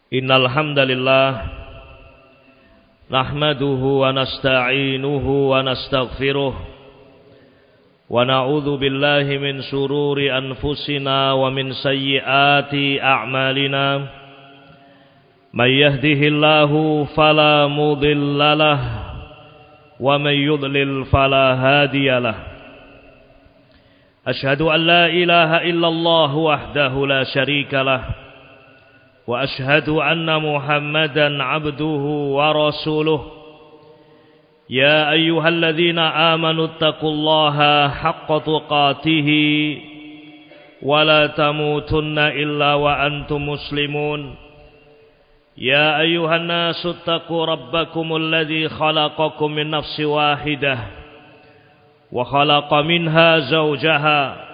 Innal hamdalillah nahmaduhu wa nasta'inuhu wa nastaghfiruh wa na'udzu billahi min shururi anfusina wa min sayyiati a'malina may yahdihillahu fala mudilla lahu wa may yudlil fala hadiyalah. Ashhadu an la ilaha illallah wahdahu la syarika lahu wa ashhadu anna Muhammadan abduhu wa rasuluh. Ya ayyuhalladzina amanu taqullaha haqqa tuqatihi wa la tamutunna illa wa antum muslimun. Ya ayyuhan nasu taqu rabbakumul ladzi khalaqakum min nafsin wahidah wa khalaqa minha zawjaha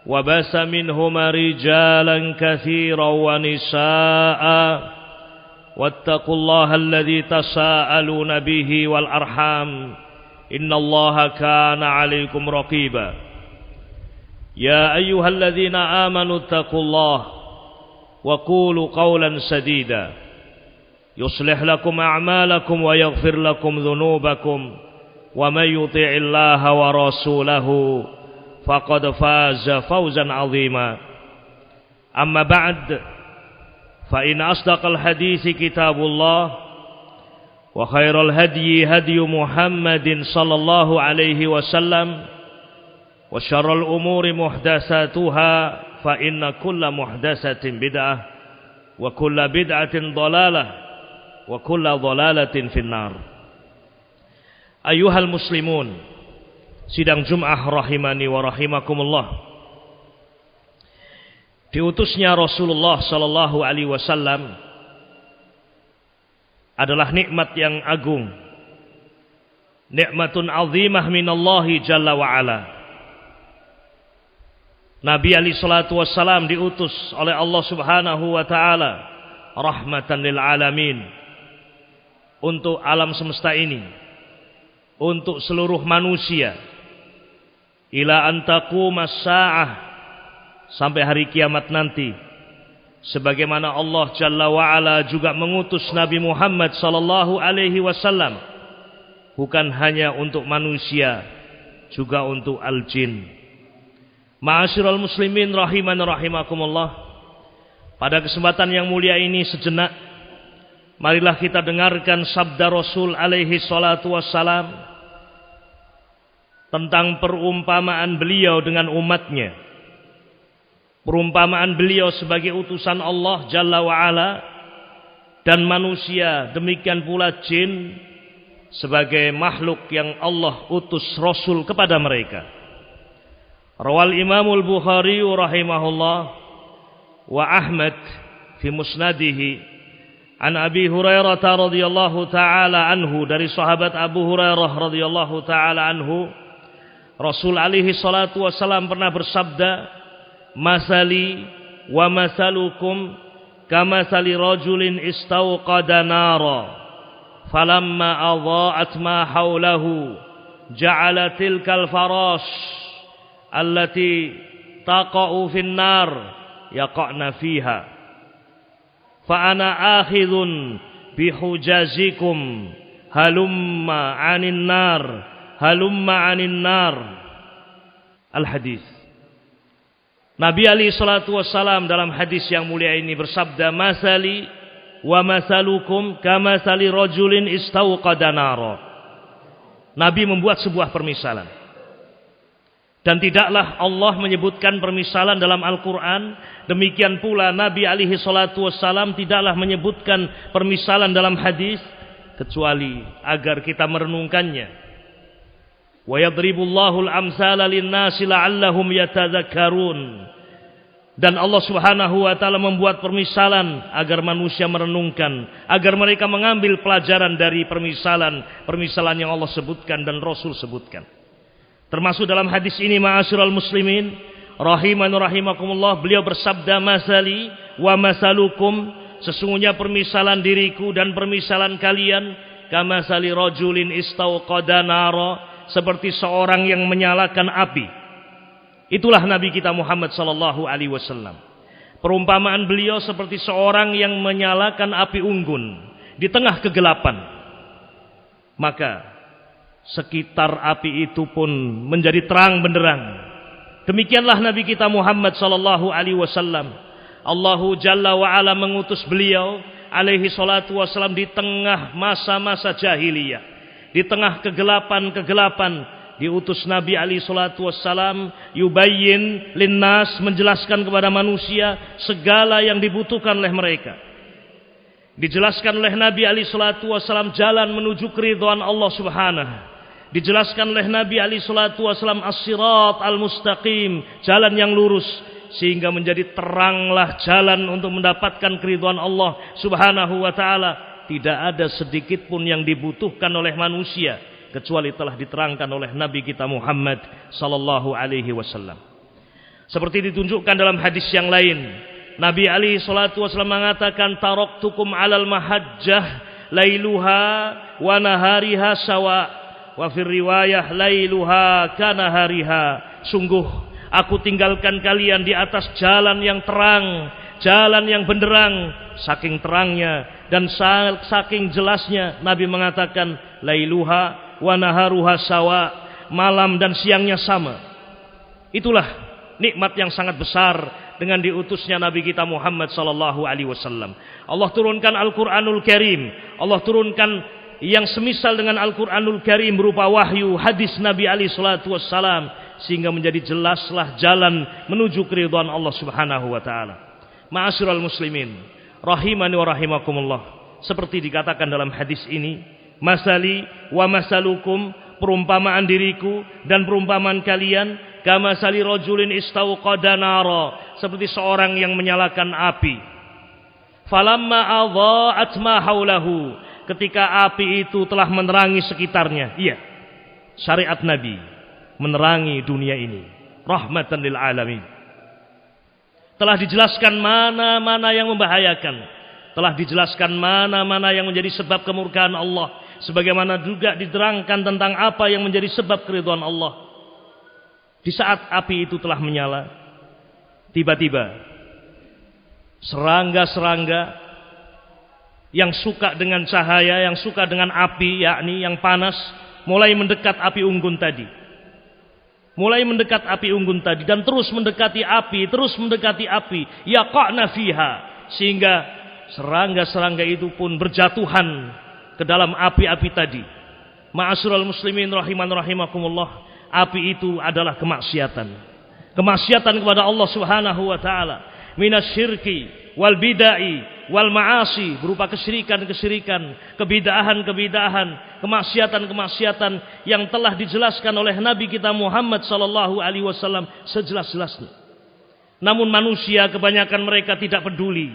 وبث منهما رجالا كثيرا ونساء واتقوا الله الذي تساءلون به والأرحام إن الله كان عليكم رقيبا يا أيها الذين آمنوا اتقوا الله وقولوا قولا سديدا يصلح لكم أعمالكم ويغفر لكم ذنوبكم ومن يطع الله ورسوله faqad faza fawzan 'azima. Amma ba'd, fa in asdaqal haditsi kitabullah wa khairal hadyi hadyu Muhammadin sallallahu alaihi wasallam wa syarrul umuri muhdatsatuha fa inna kulla muhdatsatin bid'ah wa kulla bid'atin dhalalah wa kulla dhalalatin finnar. Ayyuhal muslimun, sidang Jum'ah rahimani wa rahimakumullah. Diutusnya Rasulullah sallallahu alaihi wasallam adalah nikmat yang agung, nikmatun azimah minallahi jalla wa ala. Nabi alaihi salatu wassalam diutus oleh Allah subhanahu wa ta'ala rahmatan lil alamin, untuk alam semesta ini, untuk seluruh manusia, ila antaqumas sa'ah, sampai hari kiamat nanti. Sebagaimana Allah Jalla wa'ala juga mengutus Nabi Muhammad sallallahu alaihi wasallam bukan hanya untuk manusia, juga untuk al-jin. Ma'asyiral muslimin rahiman rahimakumullah, pada kesempatan yang mulia ini sejenak marilah kita dengarkan sabda Rasul alaihi salatu wassalam tentang perumpamaan beliau dengan umatnya, perumpamaan beliau sebagai utusan Allah Jalla wa'ala, dan manusia demikian pula jin sebagai makhluk yang Allah utus Rasul kepada mereka. Rawal Imamul Bukhari rahimahullah wa Ahmad fi musnadihi an Abi Hurairah radhiyallahu ta'ala anhu, dari sahabat Abu Hurairah radhiyallahu ta'ala anhu, Rasul alaihi salatu wassalam pernah bersabda, masali wa masalukum kamasali rajulin istauqada nara falamma adha'at ma hawlahu ja'ala tilkal farash allati taqa'u fin nar yaqa'na fiha fa ana akhidhun bihujazikum halumma 'anin nar halumma 'anin nar. Al-hadis. Nabi alaihi salatu wassalam dalam hadis yang mulia ini bersabda, masali wa masalukum kamasali rajulin istauqada nara. Nabi membuat sebuah permisalan, dan tidaklah Allah menyebutkan permisalan dalam Al-Quran, demikian pula Nabi alaihi salatu wassalam tidaklah menyebutkan permisalan dalam hadis, kecuali agar kita merenungkannya. Wa yadribullahu al-amsala lin-nasi la'allahum yatadzakkarun. Dan Allah Subhanahu wa taala membuat permisalan agar manusia merenungkan, agar mereka mengambil pelajaran dari permisalan yang Allah sebutkan dan Rasul sebutkan. Termasuk dalam hadis ini, ma'asyiral muslimin rahiman rahimakumullah, beliau bersabda, masali wa masalukum, sesungguhnya permisalan diriku dan permisalan kalian, kamasali rajulin istauqada nara, seperti seorang yang menyalakan api. Itulah Nabi kita Muhammad sallallahu alaihi wasallam. Perumpamaan beliau seperti seorang yang menyalakan api unggun di tengah kegelapan. Maka sekitar api itu pun menjadi terang benderang. Demikianlah Nabi kita Muhammad sallallahu alaihi wasallam. Allahu Jalla wa Ala mengutus beliau alaihi salatu wasallam di tengah masa-masa jahiliyah, di tengah kegelapan-kegelapan. Diutus Nabi alaihi salatu wassalam yubayyin linnas, menjelaskan kepada manusia segala yang dibutuhkan oleh mereka. Dijelaskan oleh Nabi alaihi salatu wassalam jalan menuju keridhaan Allah Subhanahu. Dijelaskan oleh Nabi alaihi salatu wassalam as-sirat al-mustaqim, jalan yang lurus, sehingga menjadi teranglah jalan untuk mendapatkan keridhaan Allah Subhanahu wa taala. Tidak ada sedikit pun yang dibutuhkan oleh manusia kecuali telah diterangkan oleh Nabi kita Muhammad sallallahu alaihi wasallam. Seperti ditunjukkan dalam hadis yang lain, Nabi alaihi salatu wasallam mengatakan, taraktukum 'alal mahajjah lailuha wa nahariha sawa, wa fir riwayah lailuha kana hariha. Sungguh aku tinggalkan kalian di atas jalan yang terang, jalan yang benderang. Saking terangnya dan saking jelasnya Nabi mengatakan lailuha wa naharuha sawa, malam dan siangnya sama. Itulah nikmat yang sangat besar dengan diutusnya Nabi kita Muhammad sallallahu alaihi wasallam. Allah turunkan Al-Qur'anul Karim, Allah turunkan yang semisal dengan Al-Qur'anul Karim berupa wahyu, hadis Nabi alaihi salatu wassalam, sehingga menjadi jelaslah jalan menuju keridhaan Allah Subhanahu wa taala. Ma'asyiral muslimin rahimani wa rahimakumullah, seperti dikatakan dalam hadis ini, masali wa masalukum, perumpamaan diriku dan perumpamaan kalian, kamasali rajulin istauqada nara, seperti seorang yang menyalakan api. Falamma adha'at ma haulahu, ketika api itu telah menerangi sekitarnya. Iya, syariat Nabi menerangi dunia ini rahmatan lil alamin. Telah dijelaskan mana-mana yang membahayakan, telah dijelaskan mana-mana yang menjadi sebab kemurkaan Allah, sebagaimana juga diterangkan tentang apa yang menjadi sebab keridhaan Allah. Di saat api itu telah menyala, tiba-tiba serangga-serangga yang suka dengan cahaya, yang suka dengan api, yakni yang panas, mulai mendekat api unggun tadi. Mulai mendekat api unggun tadi dan terus mendekati api, terus mendekati api. Yaqa'na fiha, sehingga serangga-serangga itu pun berjatuhan ke dalam api-api tadi. Ma'asyiral muslimin rahiman rahimakumullah, api itu adalah kemaksiatan. Kemaksiatan kepada Allah Subhanahu wa taala, minasyirki wal bidai wal ma'asi, berupa kesyirikan-kesyirikan, kebidahan-kebidahan, kemaksiatan-kemaksiatan yang telah dijelaskan oleh Nabi kita Muhammad sallallahu alaihi wasallam sejelas-jelasnya. Namun manusia kebanyakan mereka tidak peduli.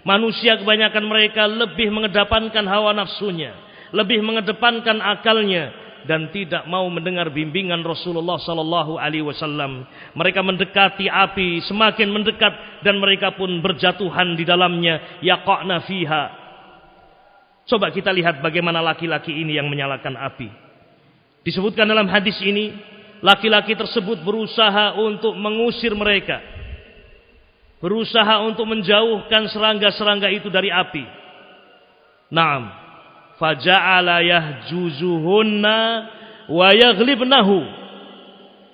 Manusia kebanyakan mereka lebih mengedepankan hawa nafsunya, lebih mengedepankan akalnya, dan tidak mau mendengar bimbingan Rasulullah sallallahu alaihi wasallam. Mereka mendekati api, semakin mendekat, dan mereka pun berjatuhan di dalamnya. Yaqa'na fiha. Coba kita lihat bagaimana laki-laki ini yang menyalakan api. Disebutkan dalam hadis ini, laki-laki tersebut berusaha untuk mengusir mereka, berusaha untuk menjauhkan serangga-serangga itu dari api. Naam, faja'ala yahjuzuhunna wa yaghlibnahu.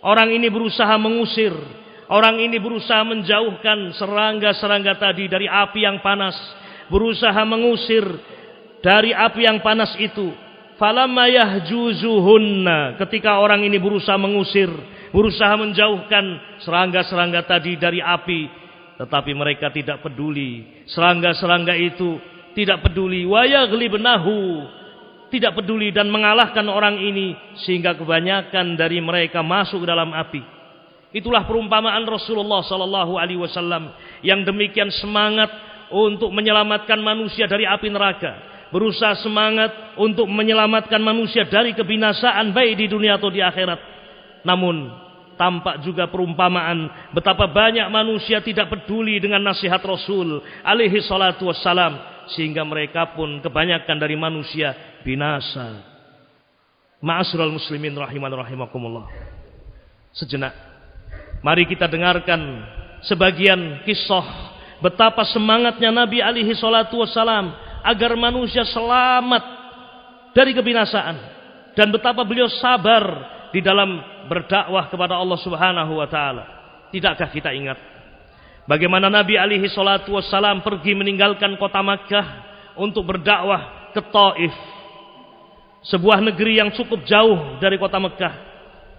Orang ini berusaha mengusir, orang ini berusaha menjauhkan serangga-serangga tadi dari api yang panas, berusaha mengusir dari api yang panas itu. Falamma yahjuzuhunna, ketika orang ini berusaha mengusir, berusaha menjauhkan serangga-serangga tadi dari api, tetapi mereka tidak peduli. Serangga-serangga itu tidak peduli. Wa yaghlibnahu, tidak peduli dan mengalahkan orang ini, sehingga kebanyakan dari mereka masuk ke dalam api. Itulah perumpamaan Rasulullah sallallahu alaihi wasallam yang demikian semangat untuk menyelamatkan manusia dari api neraka, berusaha semangat untuk menyelamatkan manusia dari kebinasaan baik di dunia atau di akhirat. Namun tampak juga perumpamaan betapa banyak manusia tidak peduli dengan nasihat Rasul alaihi salatu wassalam, sehingga mereka pun kebanyakan dari manusia binasa. Ma'asyiral muslimin rahiman rahimakumullah. Sejenak mari kita dengarkan sebagian kisah betapa semangatnya Nabi alaihi salatu wassalam agar manusia selamat dari kebinasaan, dan betapa beliau sabar di dalam berdakwah kepada Allah Subhanahu wa taala. Tidakkah kita ingat bagaimana Nabi alaihi salatu wassalam pergi meninggalkan kota Makkah untuk berdakwah ke Taif, sebuah negeri yang cukup jauh dari kota Makkah.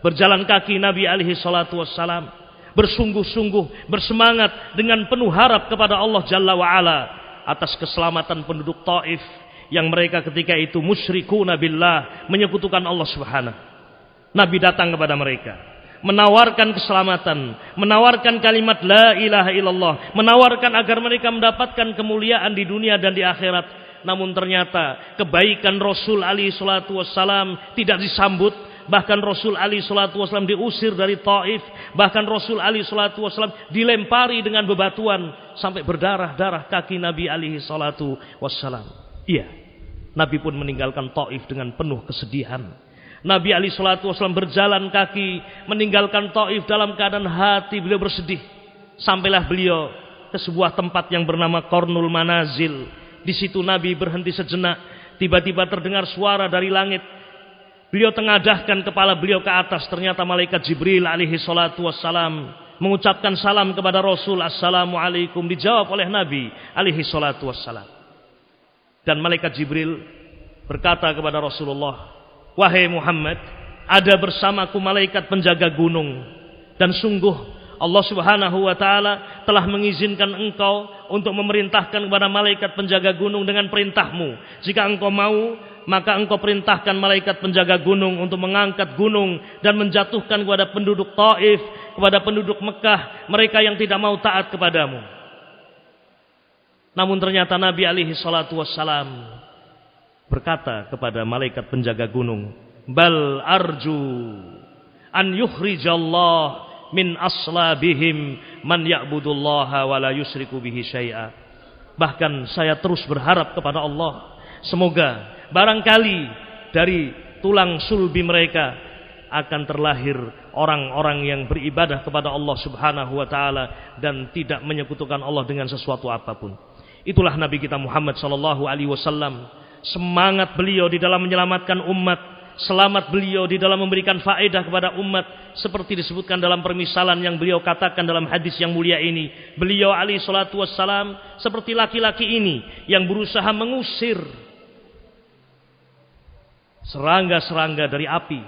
Berjalan kaki Nabi alaihi salatu wassalam, bersungguh-sungguh, bersemangat dengan penuh harap kepada Allah Jalla wa'ala atas keselamatan penduduk Taif yang mereka ketika itu musyrikuna billah, menyekutukan Allah Subhanahu. Nabi datang kepada mereka, menawarkan keselamatan, menawarkan kalimat la ilaha illallah, menawarkan agar mereka mendapatkan kemuliaan di dunia dan di akhirat. Namun ternyata kebaikan Rasul alaihi salatu wassalam tidak disambut. Bahkan Rasul alaihi salatu wassalam diusir dari Taif. Bahkan Rasul alaihi salatu wassalam dilempari dengan bebatuan sampai berdarah-darah kaki Nabi alaihi salatu wassalam. Iya, Nabi pun meninggalkan Taif dengan penuh kesedihan. Nabi alaihi salatu wassalam berjalan kaki meninggalkan Taif dalam keadaan hati beliau bersedih. Sampailah beliau ke sebuah tempat yang bernama Qarnul Manazil. Di situ Nabi berhenti sejenak. Tiba-tiba terdengar suara dari langit. Beliau tengadahkan kepala beliau ke atas. Ternyata malaikat Jibril alaihi salatu wassalam mengucapkan salam kepada Rasul. Assalamualaikum. Dijawab oleh Nabi alaihi salatu wassalam. Dan malaikat Jibril berkata kepada Rasulullah, wahai Muhammad, ada bersamaku malaikat penjaga gunung. Dan sungguh Allah Subhanahu wa ta'ala telah mengizinkan engkau untuk memerintahkan kepada malaikat penjaga gunung dengan perintahmu. Jika engkau mau, maka engkau perintahkan malaikat penjaga gunung untuk mengangkat gunung dan menjatuhkan kepada penduduk Taif, kepada penduduk Mekah, mereka yang tidak mau taat kepadamu. Namun ternyata Nabi alaihi salatu wassalam berkata kepada malaikat penjaga gunung, bal arju an yukhrijallah min aslabihim man ya'budullaha wa la yusyriku bihi syai'a. Bahkan saya terus berharap kepada Allah, semoga barangkali dari tulang sulbi mereka akan terlahir orang-orang yang beribadah kepada Allah Subhanahu wa taala dan tidak menyekutukan Allah dengan sesuatu apapun. Itulah Nabi kita Muhammad sallallahu alaihi wasallam. Semangat beliau di dalam menyelamatkan umat, selamat beliau di dalam memberikan faedah kepada umat, seperti disebutkan dalam permisalan yang beliau katakan dalam hadis yang mulia ini. Beliau alaihi salatu wassalam seperti laki-laki ini yang berusaha mengusir serangga-serangga dari api.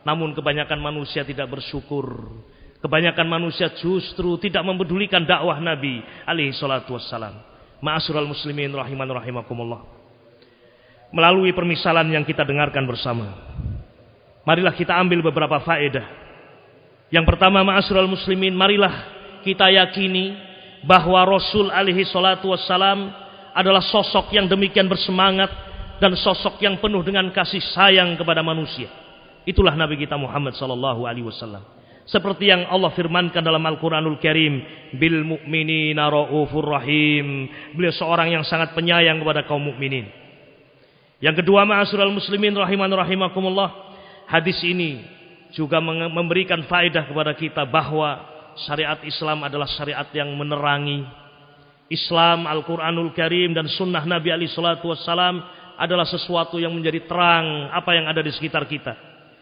Namun kebanyakan manusia tidak bersyukur. Kebanyakan manusia justru tidak mempedulikan dakwah Nabi alaihi salatu wassalam. Ma'asyiral muslimin rahiman rahimakumullah. Melalui permisalan yang kita dengarkan bersama, marilah kita ambil beberapa faedah. Yang pertama, ma'asyiral muslimin, marilah kita yakini bahwa Rasul alaihi salatu wassalam adalah sosok yang demikian bersemangat dan sosok yang penuh dengan kasih sayang kepada manusia. Itulah Nabi kita Muhammad sallallahu alaihi wasallam. Seperti yang Allah firmankan dalam Al-Quranul Karim, bil mu'minina ra'ufur rahim. Beliau seorang yang sangat penyayang kepada kaum mukminin. Yang kedua, ma'asyiral muslimin rahiman rahimakumullah, hadis ini juga memberikan faedah kepada kita bahwa syariat Islam adalah syariat yang menerangi. Islam, Al-Quranul Karim dan sunnah Nabi alaihi salatu wassalam adalah sesuatu yang menjadi terang apa yang ada di sekitar kita.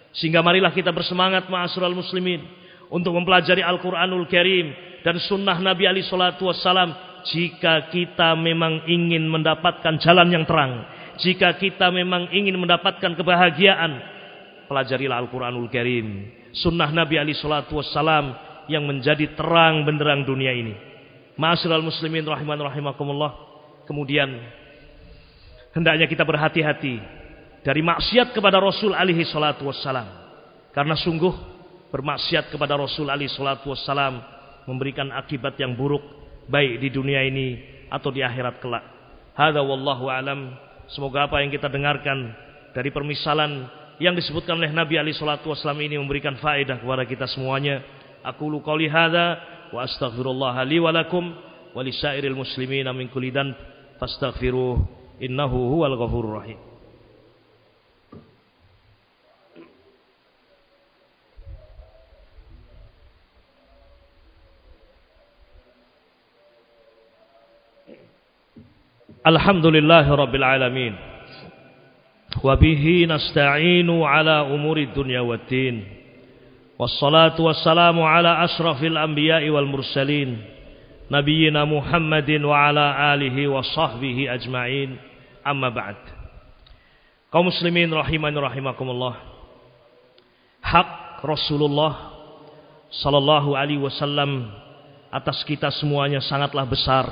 Sehingga marilah kita bersemangat ma'asyiral muslimin untuk mempelajari Al-Quranul Karim dan sunnah Nabi alaihi salatu wassalam. Jika kita memang ingin mendapatkan jalan yang terang, jika kita memang ingin mendapatkan kebahagiaan, pelajarilah Al-Quranul Karim, sunnah Nabi alaihi salatu wassalam yang menjadi terang benderang dunia ini. Ma'asyiral muslimin rahiman rahimakumullah. Kemudian hendaknya kita berhati-hati dari maksiat kepada Rasul alaihi salatu wassalam. Karena sungguh bermaksiat kepada Rasul alaihi salatu wassalam memberikan akibat yang buruk, baik di dunia ini atau di akhirat kelak. Hadza wallahu alam. Semoga apa yang kita dengarkan dari permisalan yang disebutkan oleh Nabi alaihi salatu wassalam ini memberikan faedah kepada kita semuanya. Aqulu qouli hadza wa astaghfirullah li wa lakum wa lisairil muslimina min kulli dhanb fastaghfiruh innahu huwal ghafurur rahim. Alhamdulillahi Rabbil Alamin. Wabihi nasta'inu ala umuri dunya waddin. Wassalatu wassalamu ala ashrafil anbiya'i wal mursalin, Nabiyyina Muhammadin wa ala alihi wa sahbihi ajma'in. Amma ba'd. Kaum muslimin rahimani rahimakumullah. Hak Rasulullah sallallahu alaihi wasallam atas kita semuanya sangatlah besar.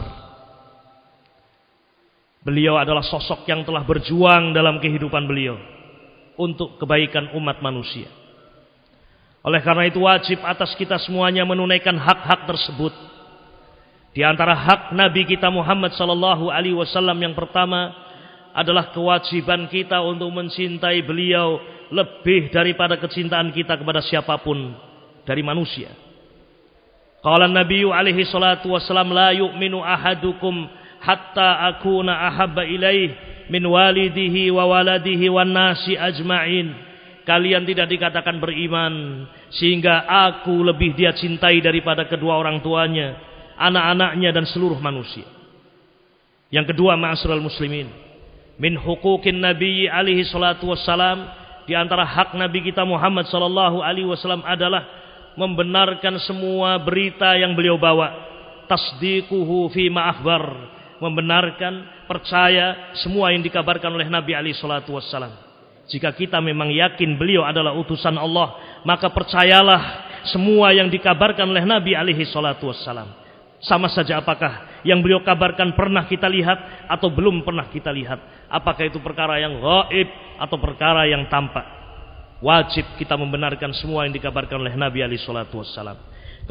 Beliau adalah sosok yang telah berjuang dalam kehidupan beliau untuk kebaikan umat manusia. Oleh karena itu wajib atas kita semuanya menunaikan hak-hak tersebut. Di antara hak Nabi kita Muhammad sallallahu alaihi wasallam yang pertama adalah kewajiban kita untuk mencintai beliau lebih daripada kecintaan kita kepada siapapun dari manusia. Qala Nabi alaihi salatu wasallam, la yu'minu ahadukum hatta akuna ahabba ilaih min walidihi wa waladihi wan nasi ajma'in. Kalian tidak dikatakan beriman sehingga aku lebih dia cintai daripada kedua orang tuanya, anak-anaknya dan seluruh manusia. Yang kedua, ma'asyiral muslimin, min huquqin Nabi alaihi salatu wassalam, di antara hak Nabi kita Muhammad sallallahu alaihi wasallam adalah membenarkan semua berita yang beliau bawa. Tasdiquhu fi ma akhbar, membenarkan, percaya semua yang dikabarkan oleh Nabi alaihi salatu wassalam. Jika kita memang yakin beliau adalah utusan Allah, maka percayalah semua yang dikabarkan oleh Nabi alaihi salatu wassalam. Sama saja apakah yang beliau kabarkan pernah kita lihat atau belum pernah kita lihat. Apakah itu perkara yang gaib atau perkara yang tampak. Wajib kita membenarkan semua yang dikabarkan oleh Nabi alaihi salatu wassalam.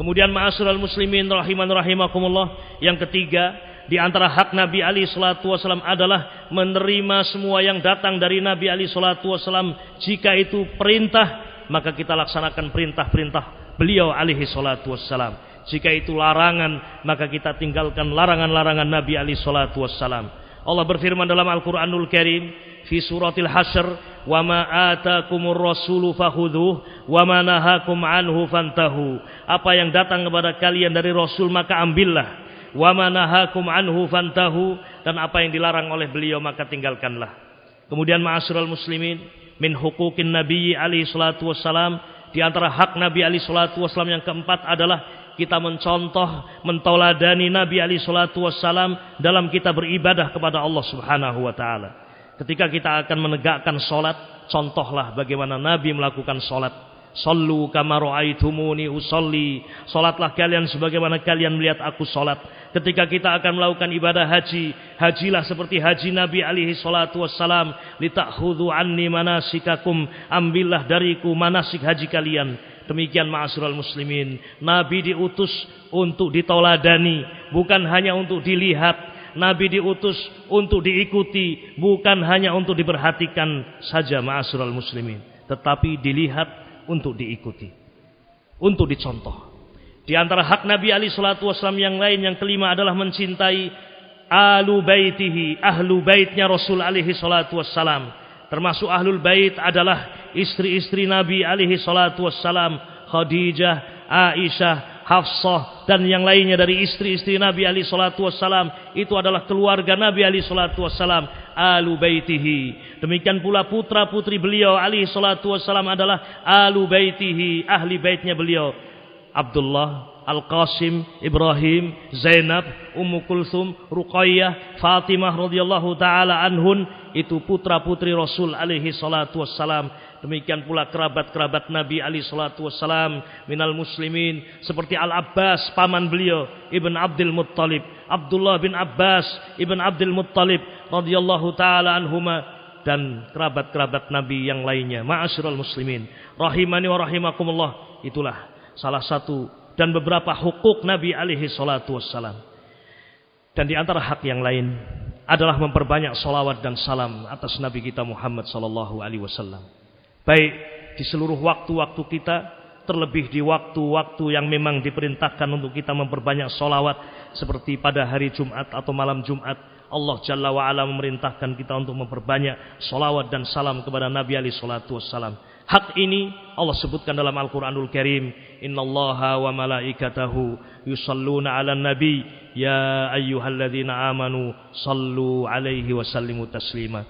Kemudian ma'asyiral muslimin rahiman rahimakumullah, yang ketiga, di antara hak Nabi alaihi salatu wasallam adalah menerima semua yang datang dari Nabi alaihi salatu wasallam. Jika itu perintah, maka kita laksanakan perintah-perintah beliau alaihi salatu wasallam. Jika itu larangan, maka kita tinggalkan larangan-larangan Nabi alaihi salatu wasallam. Allah berfirman dalam Al-Qur'anul Karim fi suratil Hasyr, wa ma atakumur rasulu fakhudhuh wa ma nahakum anhu fantahu. Apa yang datang kepada kalian dari Rasul maka ambillah. Wa ma nahakum anhu fantahu, dan apa yang dilarang oleh beliau maka tinggalkanlah. Kemudian ma'asyiral muslimin, min huquqin Nabi alaihi salatu wassalam, di antara hak Nabi alaihi salatu wassalam yang keempat adalah kita mencontoh, mentoladani Nabi alaihi salatu wassalam dalam kita beribadah kepada Allah Subhanahu wa taala. Ketika kita akan menegakkan salat, contohlah bagaimana Nabi melakukan salat. Sallu kama ra'aitumuni usolli, salatlah kalian sebagaimana kalian melihat aku salat. Ketika kita akan melakukan ibadah haji, hajilah seperti haji Nabi alaihi salatu wassalam. Litakhudhu anni manasikakum, ambillah dariku manasik haji kalian. Demikian ma'asyiral muslimin, Nabi diutus untuk ditoladani, bukan hanya untuk dilihat. Nabi diutus untuk diikuti, bukan hanya untuk diperhatikan saja ma'asyiral muslimin, tetapi dilihat untuk diikuti, untuk dicontoh. Di antara hak Nabi alaihi salatu wasallam yang lain, yang kelima, adalah mencintai ahlu baitihi, ahlu baitnya Rasul alaihi salatu wassalam. Termasuk ahlul bait adalah istri-istri Nabi alaihi salatu wassalam, Khadijah, Aisyah, Hafsah, dan yang lainnya dari istri-istri Nabi alaihi salatu wassalam. Itu adalah keluarga Nabi alaihi salatu wassalam, ahlu baitihi. Demikian pula putra-putri beliau alaihi salatu wassalam adalah ahlu baitihi, ahli baitnya beliau. Abdullah, Al-Qasim, Ibrahim, Zainab, Ummu Kulthum, Ruqayyah, Fatimah radhiyallahu taala anhun, itu putra-putri Rasul alaihi salatu wassalam. Demikian pula kerabat-kerabat Nabi alaihi salatu wassalam minal muslimin, seperti Al-Abbas, paman beliau, Ibn Abdul Muttalib, Abdullah bin Abbas Ibn Abdul Muttalib radhiyallahu taala anhuma, dan kerabat-kerabat Nabi yang lainnya. Ma'asyiral muslimin rahimani wa rahimakumullah, itulah salah satu dan beberapa hukuk Nabi alaihi salatu wassalam. Dan di antara hak yang lain adalah memperbanyak salawat dan salam atas Nabi kita Muhammad sallallahu alaihi wasallam, baik di seluruh waktu-waktu kita, terlebih di waktu-waktu yang memang diperintahkan untuk kita memperbanyak salawat, seperti pada hari Jumat atau malam Jumat. Allah Jalla wa'ala memerintahkan kita untuk memperbanyak salawat dan salam kepada Nabi alaihi salatu wassalam. Hak ini Allah sebutkan dalam Al-Quranul Karim. Innallaha wa malaikatahu yusalluna ala nabi. Ya ayyuhalladzina amanu sallu alaihi wa sallimu taslima.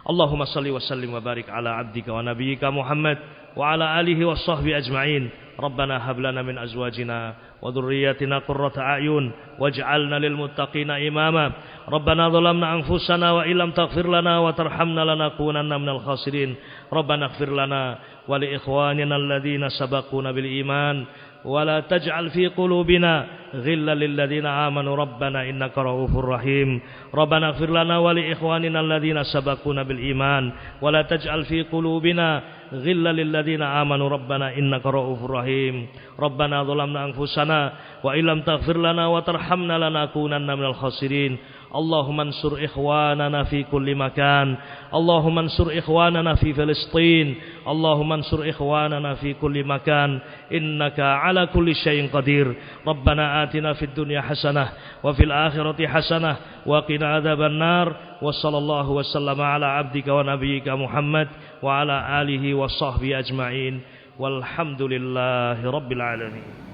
Allahumma salli wa sallim wa barik ala abdika wa nabiyyika Muhammad wa ala alihi wa sahbihi ajma'in. Rabbana hab lana min azwajina wa dhurriyyatina qurrata a'yun waj'alna lil muttaqina imama. Rabbana zalamna anfusana wa illam taghfir lana wa tarhamna lanakunanna minal khasirin. Rabbana ighfir lana wa li ikhwanina alladhina sabaquna bil iman wa la taj'al fi qulubina ghillan lil ladzina amanu rabbana innaka ra'ufur rahim. Rabbana ighfir lana wa li ikhwanina alladhina sabaquna bil iman wa la taj'al fi qulubina ghillan lil ladzina amanu rabbana innaka ra'ufur rahim. Rabbana zalamna anfusana wa illam taghfir lana wa tarhamna lanakunanna minal khasirin. Allahumma ansur ikhwanana fi kulli makan. Allahumma ansur ikhwanana fi Filistin. Allahumma ansur ikhwanana fi kulli makan. Innaka ala kulli syai'in qadir. Rabbana atina fid dunya hasanah wa fil akhirati hasanah wa qina adzaban nar. Wa sallallahu wa sallama ala abdika wa nabiyyika Muhammad wa ala alihi wa sahbihi ajma'in. Walhamdulillahi rabbil alamin.